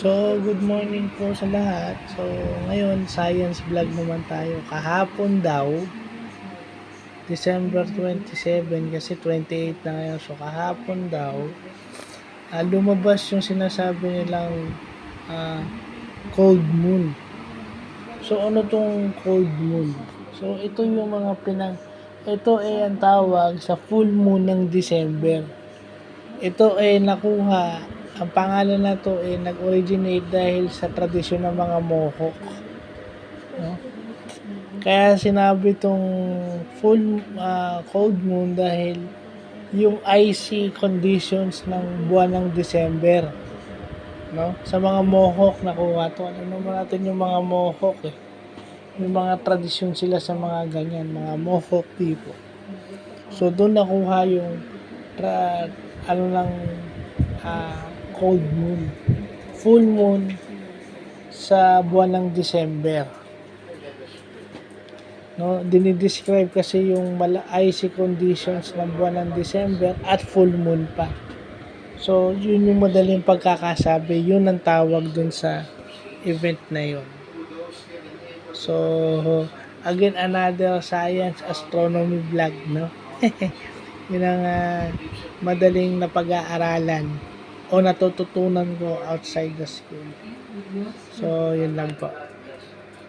So, good morning po sa lahat. So, ngayon, science vlog naman tayo. Kahapon daw, December 27, kasi 28 na ngayon. So, kahapon daw, lumabas yung sinasabi nilang cold moon. So, ano tong cold moon? So, ito yung mga ito ay ang tawag sa full moon ng December. Ito ay nakuha, ang pangalan na to ay nag-originate dahil sa tradisyon ng mga Mohawk. No? Kaya sinabi itong cold moon dahil yung icy conditions ng buwan ng December. No? Sa mga Mohawk nakuha to. Ano naman natin yung mga Mohawk eh. Yung mga tradisyon sila sa mga ganyan, mga Mohawk people. So doon nakuha yung cold moon, full moon sa buwan ng December. No, dinidescribe kasi yung icy conditions ng buwan ng December at full moon pa. So, yun yung madaling pagkakasabi, yun ang tawag dun sa event na yun. So, again, another science astronomy vlog, no? Yun ang madaling napag-aaralan o natututunan ko outside the school. So, yun lang po.